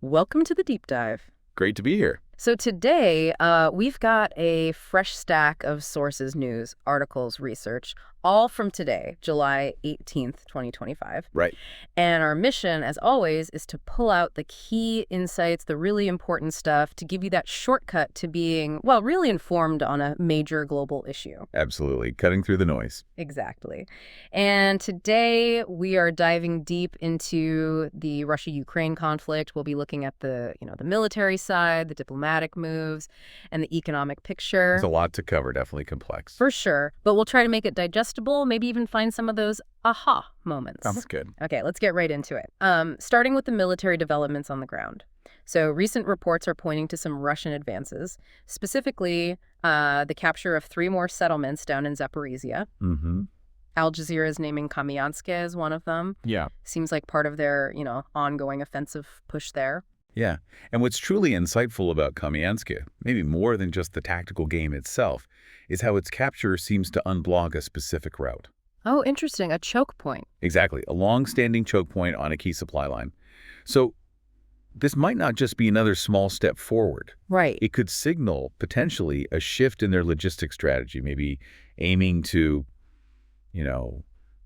Welcome to the deep dive. Great to be here. So today, we've got a fresh stack of sources, news, articles, research, all from today, July 18th, 2025. Right. And our mission, as always, is to pull out the key insights, the really important stuff, to give you that shortcut to being, well, really informed on a major global issue. Absolutely. Cutting through the noise. Exactly. And today we are diving deep into the Russia-Ukraine conflict. We'll be looking at the military side, the diplomatic moves, and the economic picture. There's a lot to cover, definitely complex. For sure. But we'll try to make it digestible, maybe even find some of those aha moments. Sounds good. Okay, let's get right into it. Starting with the military developments on the ground. So recent reports are pointing to some Russian advances, specifically the capture of 3 more settlements down in Zaporizhia. Mm-hmm. Al Jazeera is naming Kamianske as one of them. Yeah. Seems like part of their, ongoing offensive push there. Yeah. And what's truly insightful about Kamianske, maybe more than just the tactical game itself, is how its capture seems to unblock a specific route. Oh, interesting. A choke point. Exactly. A long-standing choke point on a key supply line. So this might not just be another small step forward. Right. It could signal, potentially, a shift in their logistics strategy, maybe aiming to,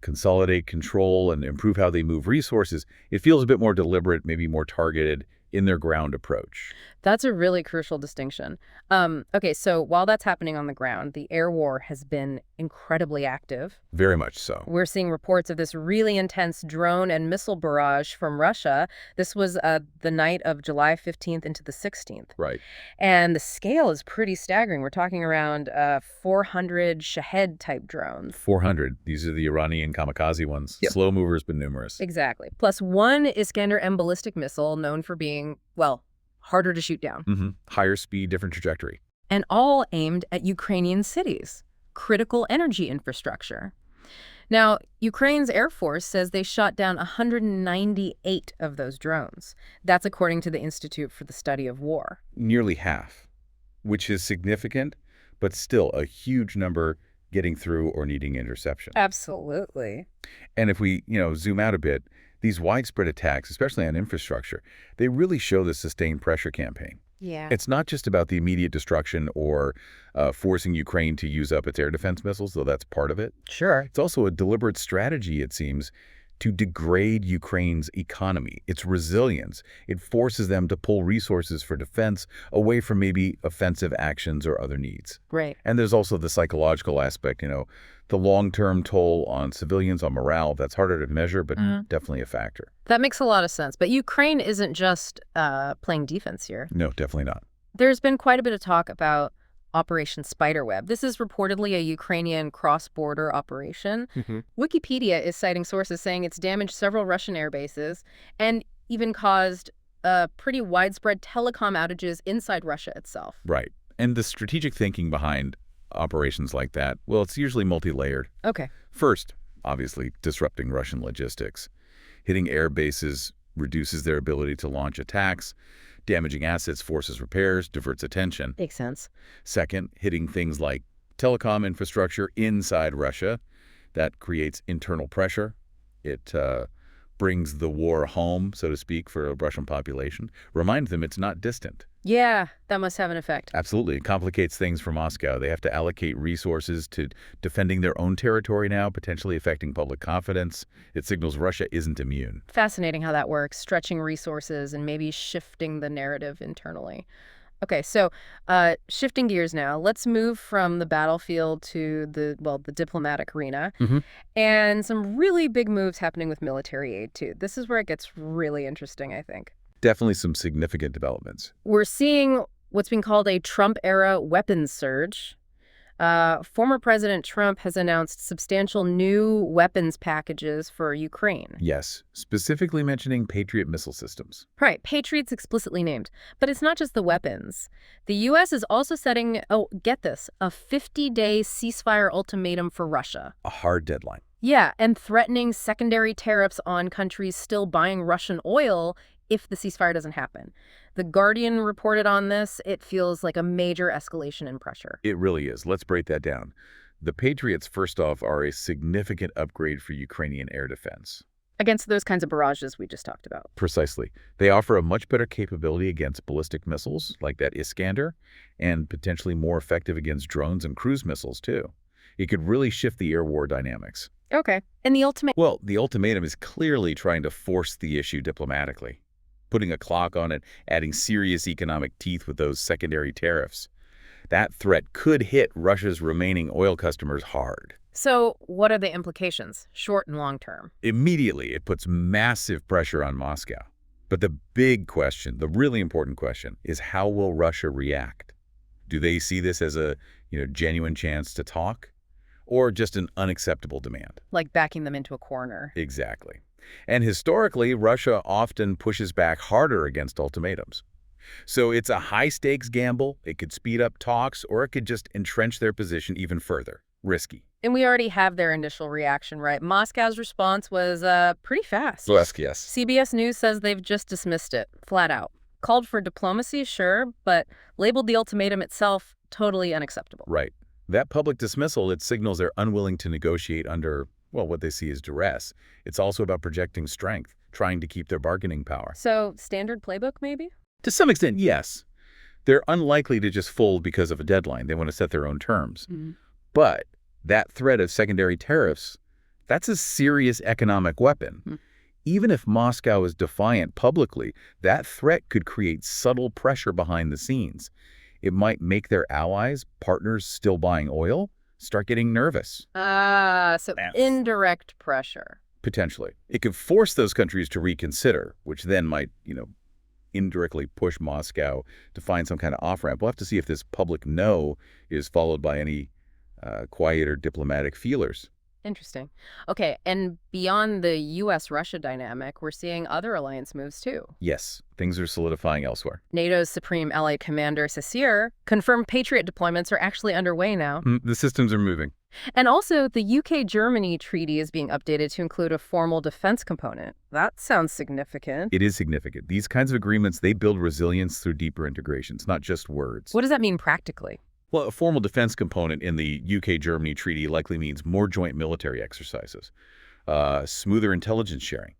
consolidate control and improve how they move resources. It feels a bit more deliberate, maybe more targeted in their ground approach. That's a really crucial distinction. Okay, so while that's happening on the ground, the air war has been incredibly active. Very much so. We're seeing reports of this really intense drone and missile barrage from Russia. This was the night of July 15th into the 16th. Right. And the scale is pretty staggering. We're talking around 400 Shahed-type drones. 400. These are the Iranian kamikaze ones. Yep. Slow movers, but numerous. Exactly. Plus 1 Iskander-M ballistic missile known for being, well, harder to shoot down. Mm-hmm. Higher speed, different trajectory. And all aimed at Ukrainian cities, critical energy infrastructure. Now, Ukraine's Air Force says they shot down 198 of those drones. That's according to the Institute for the Study of War. Nearly half, which is significant, but still a huge number getting through or needing interception. Absolutely. And if we, zoom out a bit, these widespread attacks, especially on infrastructure, they really show the sustained pressure campaign. Yeah. It's not just about the immediate destruction or forcing Ukraine to use up its air defense missiles, though that's part of it. Sure. It's also a deliberate strategy, it seems, to degrade Ukraine's economy, its resilience. It forces them to pull resources for defense away from maybe offensive actions or other needs. Right. And there's also the psychological aspect, the long-term toll on civilians, on morale. That's harder to measure, but definitely a factor. That makes a lot of sense. But Ukraine isn't just playing defense here. No, definitely not. There's been quite a bit of talk about Operation Spiderweb. This is reportedly a Ukrainian cross-border operation. Wikipedia is citing sources saying it's damaged several Russian air bases and even caused pretty widespread telecom outages inside Russia itself. Right. And the strategic thinking behind operations like that, well, it's usually multi-layered. Okay. First, obviously, disrupting Russian logistics. Hitting air bases reduces their ability to launch attacks. Damaging assets forces repairs, diverts attention. Makes sense. Second, hitting things like telecom infrastructure inside Russia. That creates internal pressure. It brings the war home, so to speak, for a Russian population. Reminds them it's not distant. Yeah, that must have an effect. Absolutely. It complicates things for Moscow. They have to allocate resources to defending their own territory now, potentially affecting public confidence. It signals Russia isn't immune. Fascinating how that works, stretching resources and maybe shifting the narrative internally. Okay, so shifting gears now, let's move from the battlefield to the diplomatic arena. And some really big moves happening with military aid, too. This is where it gets really interesting, I think. Definitely some significant developments. We're seeing what's being called a Trump-era weapons surge. Former President Trump has announced substantial new weapons packages for Ukraine. Yes, specifically mentioning Patriot missile systems. Right, Patriot's explicitly named. But it's not just the weapons. The U.S. is also setting, get this, a 50-day ceasefire ultimatum for Russia. A hard deadline. Yeah, and threatening secondary tariffs on countries still buying Russian oil if the ceasefire doesn't happen. The Guardian reported on this. It feels like a major escalation in pressure. It really is. Let's break that down. The Patriots, first off, are a significant upgrade for Ukrainian air defense. Against those kinds of barrages we just talked about. Precisely. They offer a much better capability against ballistic missiles, like that Iskander, and potentially more effective against drones and cruise missiles, too. It could really shift the air war dynamics. Okay. And the ultimate... Well, the ultimatum is clearly trying to force the issue diplomatically, putting a clock on it, adding serious economic teeth with those secondary tariffs. That threat could hit Russia's remaining oil customers hard. So what are the implications, short and long term? Immediately, it puts massive pressure on Moscow. But the big question, the really important question, is how will Russia react? Do they see this as a, genuine chance to talk? Or just an unacceptable demand? Like backing them into a corner. Exactly. And historically, Russia often pushes back harder against ultimatums. So it's a high-stakes gamble. It could speed up talks, or it could just entrench their position even further. Risky. And we already have their initial reaction, right? Moscow's response was pretty fast. Yes. CBS News says they've just dismissed it, flat out. Called for diplomacy, sure, but labeled the ultimatum itself totally unacceptable. Right. That public dismissal, it signals they're unwilling to negotiate under, well, what they see as duress. It's also about projecting strength, trying to keep their bargaining power. So, standard playbook, maybe? To some extent, yes. They're unlikely to just fold because of a deadline. They want to set their own terms. But that threat of secondary tariffs, that's a serious economic weapon. Even if Moscow is defiant publicly, that threat could create subtle pressure behind the scenes. It might make their allies, partners still buying oil, start getting nervous. So indirect pressure. Potentially. It could force those countries to reconsider, which then might, indirectly push Moscow to find some kind of off-ramp. We'll have to see if this public no is followed by any quieter diplomatic feelers. Interesting. Okay, and beyond the U.S.-Russia dynamic, we're seeing other alliance moves, too. Yes, things are solidifying elsewhere. NATO's Supreme Allied Commander, Cecere, confirmed Patriot deployments are actually underway now. The systems are moving. And also, the UK-Germany treaty is being updated to include a formal defense component. That sounds significant. It is significant. These kinds of agreements, they build resilience through deeper integrations, not just words. What does that mean practically? Well, a formal defense component in the UK-Germany treaty likely means more joint military exercises, smoother intelligence sharing,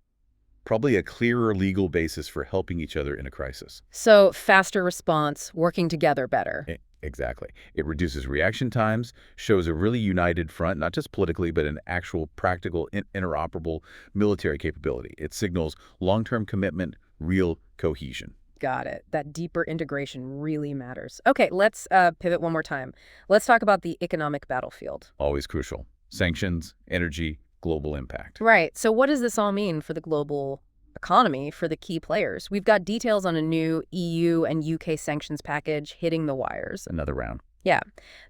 probably a clearer legal basis for helping each other in a crisis. So faster response, working together better. Exactly. It reduces reaction times, shows a really united front, not just politically, but an actual practical, interoperable military capability. It signals long-term commitment, real cohesion. Got it. That deeper integration really matters. Okay, let's pivot one more time. Let's talk about the economic battlefield. Always crucial. Sanctions, energy, global impact. Right. So what does this all mean for the global economy, for the key players? We've got details on a new EU and UK sanctions package hitting the wires. Another round. Yeah.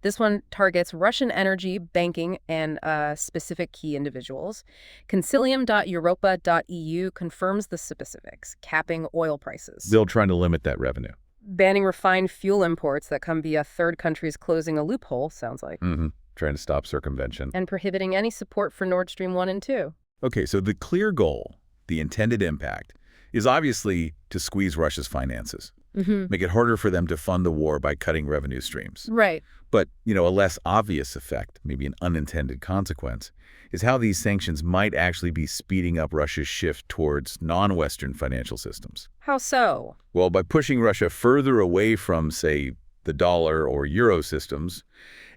This one targets Russian energy, banking, and specific key individuals. Concilium.europa.eu confirms the specifics, capping oil prices. Still trying to limit that revenue. Banning refined fuel imports that come via third countries closing a loophole, sounds like. Trying to stop circumvention. And prohibiting any support for Nord Stream 1 and 2. Okay, so the clear goal, the intended impact, is obviously to squeeze Russia's finances. Make it harder for them to fund the war by cutting revenue streams. Right. But, a less obvious effect, maybe an unintended consequence, is how these sanctions might actually be speeding up Russia's shift towards non-Western financial systems. How so? Well, by pushing Russia further away from, say, the dollar or euro systems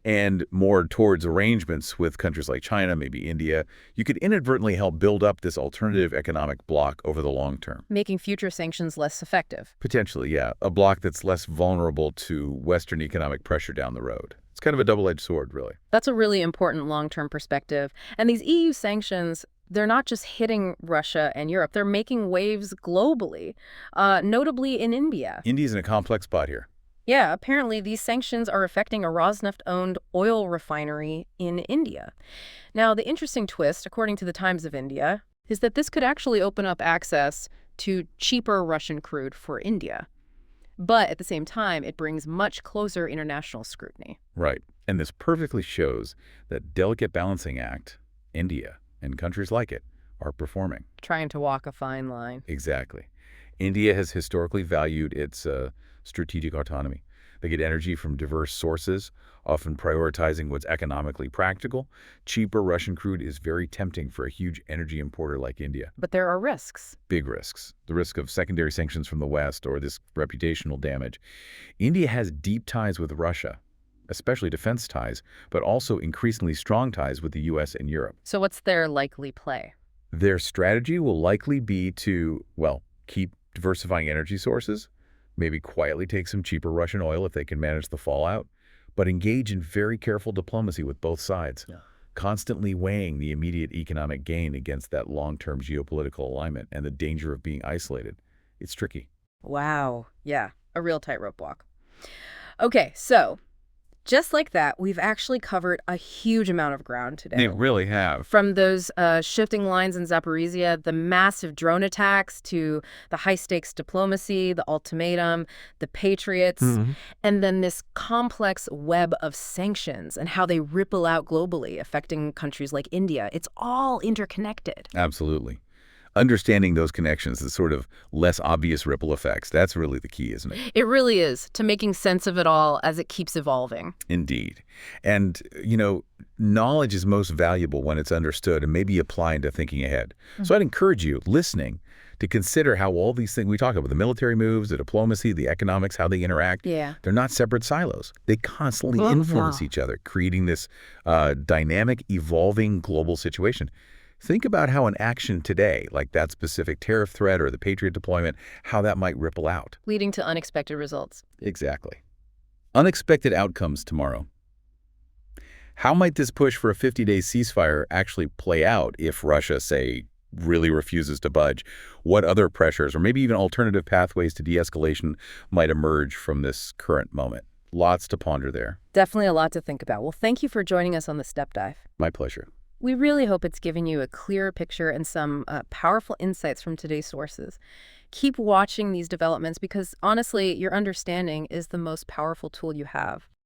and more towards arrangements with countries like China, maybe India, you could inadvertently help build up this alternative economic bloc over the long term. Making future sanctions less effective. Potentially, yeah. A bloc that's less vulnerable to Western economic pressure down the road. It's kind of a double-edged sword, really. That's a really important long-term perspective. And these EU sanctions, they're not just hitting Russia and Europe. They're making waves globally, notably in India. India's in a complex spot here. Yeah, apparently these sanctions are affecting a Rosneft-owned oil refinery in India. Now, the interesting twist, according to the Times of India, is that this could actually open up access to cheaper Russian crude for India. But at the same time, it brings much closer international scrutiny. Right. And this perfectly shows that delicate balancing act India and countries like it are performing. Trying to walk a fine line. Exactly. India has historically valued its strategic autonomy. They get energy from diverse sources, often prioritizing what's economically practical. Cheaper Russian crude is very tempting for a huge energy importer like India. But there are risks. Big risks. The risk of secondary sanctions from the West or this reputational damage. India has deep ties with Russia, especially defense ties, but also increasingly strong ties with the U.S. and Europe. So what's their likely play? Their strategy will likely be to, well, keep diversifying energy sources, maybe quietly take some cheaper Russian oil if they can manage the fallout, but engage in very careful diplomacy with both sides, constantly weighing the immediate economic gain against that long-term geopolitical alignment and the danger of being isolated. It's tricky. Wow. Yeah, a real tightrope walk. Okay, so just like that, we've actually covered a huge amount of ground today. They really have. From those shifting lines in Zaporizhia, the massive drone attacks, to the high-stakes diplomacy, the ultimatum, the Patriots, and then this complex web of sanctions and how they ripple out globally, affecting countries like India. It's all interconnected. Absolutely. Understanding those connections, the sort of less obvious ripple effects, that's really the key, isn't it? It really is, to making sense of it all as it keeps evolving. Indeed. And, knowledge is most valuable when it's understood and maybe applied to thinking ahead. So I'd encourage you, listening, to consider how all these things we talk about, the military moves, the diplomacy, the economics, how they interact, they're not separate silos. They constantly influence each other, creating this dynamic, evolving global situation. Think about how an action today, like that specific tariff threat or the Patriot deployment, how that might ripple out. Leading to unexpected results. Exactly. Unexpected outcomes tomorrow. How might this push for a 50-day ceasefire actually play out if Russia, say, really refuses to budge? What other pressures or maybe even alternative pathways to de-escalation might emerge from this current moment? Lots to ponder there. Definitely a lot to think about. Well, thank you for joining us on the Step Dive. My pleasure. We really hope it's given you a clearer picture and some powerful insights from today's sources. Keep watching these developments because, honestly, your understanding is the most powerful tool you have.